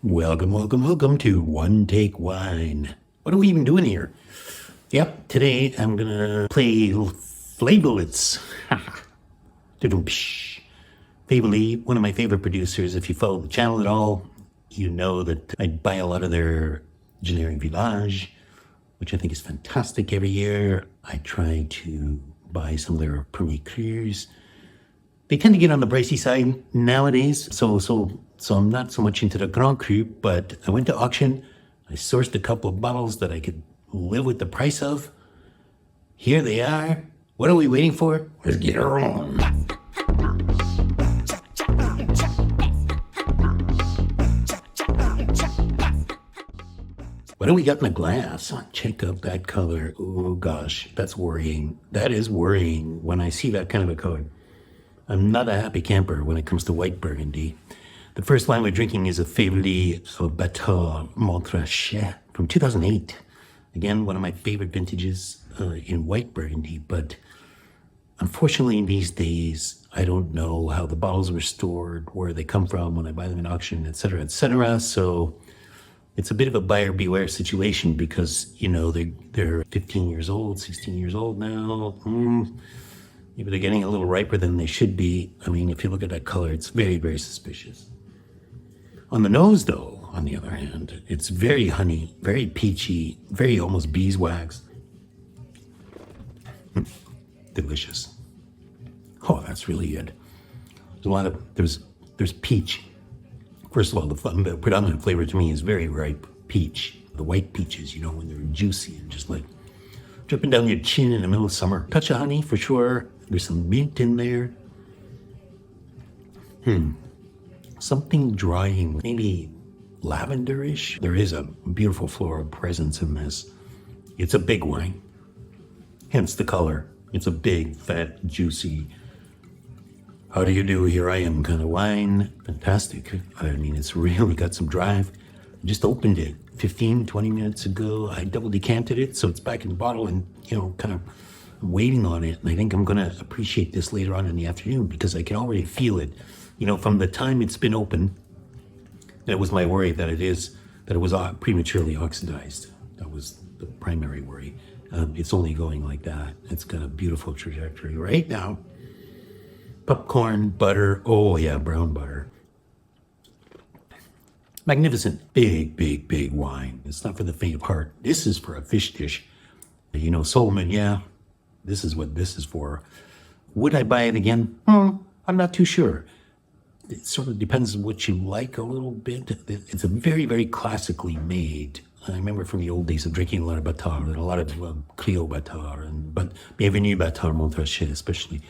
Welcome to One Take Wine. What are we even doing here? Yep, today I'm gonna play Flavolets. Faiveley, one of my favorite producers. If you follow the channel at all, you know that I buy a lot of their generic village, which I think is fantastic every year. I try to buy some of their Premier Crus. They tend to get on the pricey side nowadays, so I'm not so much into the Grand Cru, but I went to auction. I sourced a couple of bottles that I could live with the price of. Here they are. What are we waiting for? Let's get her on. What do we got in the glass? Check out that color. Oh gosh, that's worrying. That is worrying when I see that kind of a color. I'm not a happy camper when it comes to white Burgundy. The first wine we're drinking is a Faiveley of Bâtard Montrachet from 2008. Again, one of my favorite vintages in white Burgundy, but unfortunately these days, I don't know how the bottles were stored, where they come from when I buy them in auction, etc., etc. So it's a bit of a buyer beware situation because, you know, they're 15 years old, 16 years old now. Maybe they're getting a little riper than they should be. I mean, if you look at that color, it's very, very suspicious. On the nose, though, on the other hand, it's very honey, very peachy, very almost beeswax. Delicious. Oh, that's really good. There's a lot of, there's peach. First of all, the predominant flavor to me is very ripe peach. The white peaches, you know, when they're juicy and just like dripping down your chin in the middle of summer. Touch of honey for sure. There's some mint in there. Something drying, maybe lavenderish. There is a beautiful floral presence in this. It's a big wine, hence the color. It's a big, fat, juicy, how do you do, here I am kind of wine. Fantastic. I mean, it's really got some drive. I just opened it 15, 20 minutes ago. I double decanted it, so it's back in the bottle and, you know, kind of waiting on it. And I think I'm going to appreciate this later on in the afternoon because I can already feel it. You know, from the time it's been open, that was my worry that it was prematurely oxidized. That was the primary worry. It's only going like that. It's got a beautiful trajectory right now. Popcorn, butter, oh yeah, brown butter. Magnificent, big wine. It's not for the faint of heart. This is for a fish dish. You know, Solomon, yeah, this is what this is for. Would I buy it again? I'm not too sure. It sort of depends on what you like a little bit. It's a very, very classically made. I remember from the old days of drinking a lot of Bâtard and a lot of Clio Bâtard, but Bienvenue Bâtard Montrachet especially,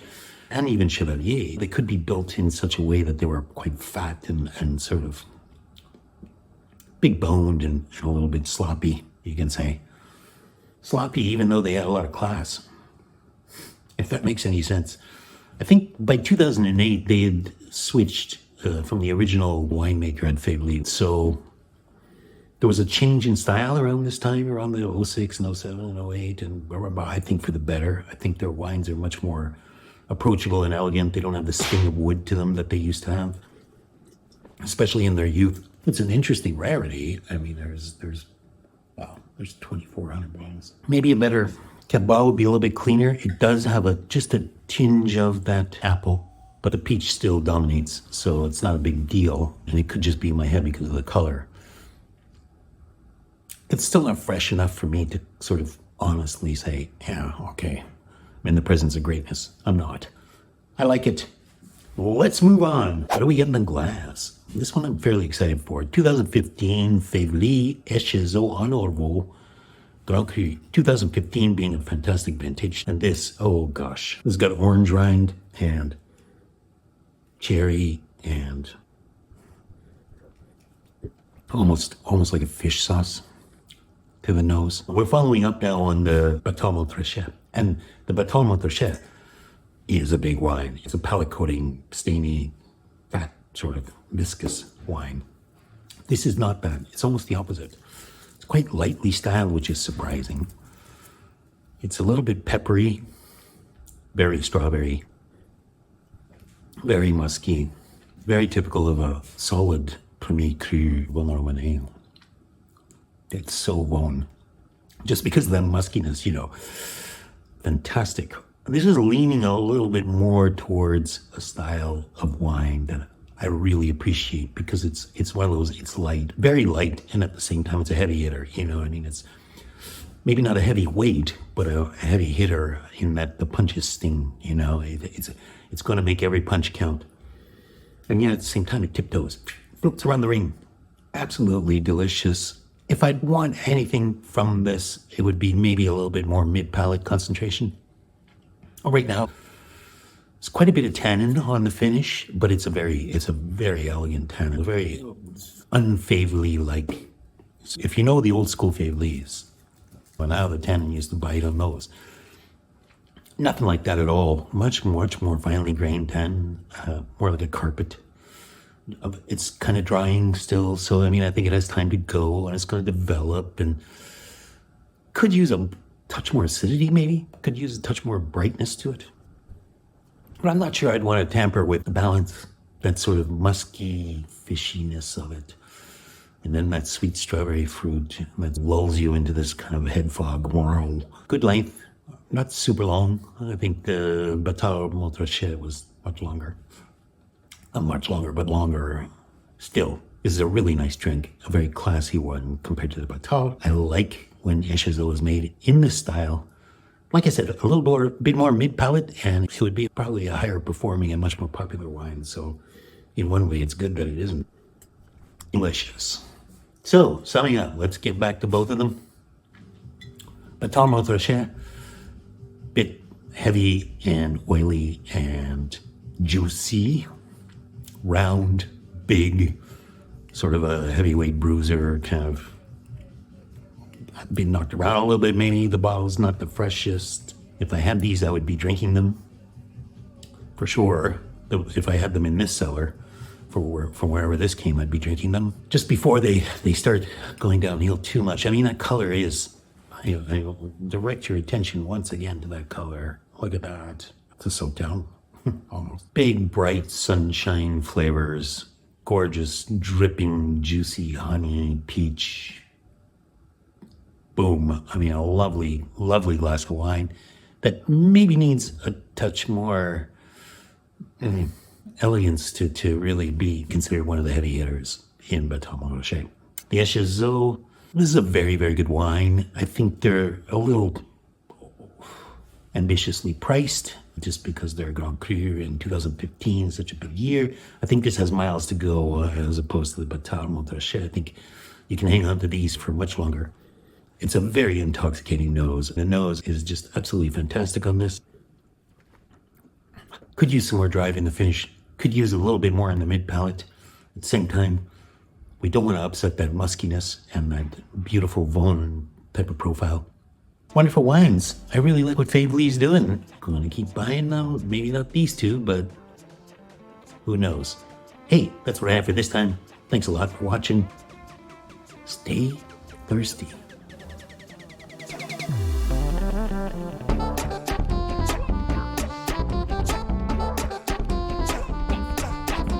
and even Chevalier. They could be built in such a way that they were quite fat and sort of big boned and a little bit sloppy, you can say. Sloppy, even though they had a lot of class, if that makes any sense. I think by 2008, they had switched from the original winemaker at Faiveley. So there was a change in style around this time, around the 06 and 07 and 08, and I think for the better. I think their wines are much more approachable and elegant. They don't have the sting of wood to them that they used to have, especially in their youth. It's an interesting rarity. I mean, there's 2,400 bottles. Maybe a better Cabal would be a little bit cleaner. It does have just a tinge of that apple, but the peach still dominates, so it's not a big deal. And it could just be in my head because of the color. It's still not fresh enough for me to sort of honestly say, yeah, okay, I'm in the presence of greatness. I'm not. I like it. Let's move on. What do we get in the glass? This one I'm fairly excited for. 2015 Faiveley Echézeaux en Orveaux Grand Cru. 2015 being a fantastic vintage. And this, oh gosh, this has got orange rind and cherry and almost like a fish sauce to the nose. We're following up now on the Bâtard Montrachet. And the Bâtard Montrachet is a big wine. It's a palate coating, stainy, fat, sort of viscous wine. This is not that. It's almost the opposite. It's quite lightly styled, which is surprising. It's a little bit peppery, very strawberry, very musky, very typical of a solid Premier Cru Bonne. It's so bon. Just because of that muskiness, fantastic. This is leaning a little bit more towards a style of wine that I really appreciate because it's one of those, it's light, very light, and at the same time it's a heavy hitter, It's maybe not a heavy weight, but a heavy hitter in that the punches sting, It's going to make every punch count. And yet at the same time it tiptoes, floats around the ring. Absolutely delicious. If I'd want anything from this, it would be maybe a little bit more mid-palate concentration. Right now, it's quite a bit of tannin on the finish, but it's a very elegant tannin, very unfavely like. If you know the old school Faiveley's, well, now the tannin used to bite on those. Nothing like that at all. Much more finely grained tannin, more like a carpet. It's kind of drying still, so I think it has time to go and it's going to develop and could use a touch more acidity maybe, could use a touch more brightness to it. But I'm not sure I'd want to tamper with the balance, that sort of musky fishiness of it. And then that sweet strawberry fruit that lulls you into this kind of head fog whirl. Good length, not super long. I think the Bâtard Montrachet was much longer. Not much longer, but longer still. This is a really nice drink, a very classy one compared to the Bâtard. I like when Echézeaux is made in this style. Like I said, a bit more mid-palate, and it would be probably a higher performing and much more popular wine. So in one way, it's good that it isn't. Delicious. So, summing up, let's get back to both of them. Bâtard Montrachet, bit heavy and oily and juicy. Round, big, sort of a heavyweight bruiser, kind of been knocked around a little bit maybe. The bottle's not the freshest. If I had these, I would be drinking them. For sure. If I had them in this cellar, from wherever this came, I'd be drinking them. Just before they start going downhill too much. That color is, direct your attention once again to that color. Look at that. It's a soak down. Almost. Big, bright sunshine flavors, gorgeous, dripping, juicy honey, peach. Boom. A lovely, lovely glass of wine that maybe needs a touch more elegance to really be considered one of the heavy hitters in Bâtard Montrachet. The Echézeaux, this is a very, very good wine. I think they're a little ambitiously priced, just because they're Grand Cru in 2015, such a big year. I think this has miles to go as opposed to the Bâtard Montrachet. I think you can hang on to these for much longer. It's a very intoxicating nose. The nose is just absolutely fantastic on this. Could use some more drive in the finish. Could use a little bit more in the mid-palate. At the same time, we don't want to upset that muskiness and that beautiful Vaughan type of profile. Wonderful wines. I really like what Faiveley's doing. Going to keep buying them. Maybe not these two, but who knows? Hey, that's what I have for this time. Thanks a lot for watching. Stay thirsty.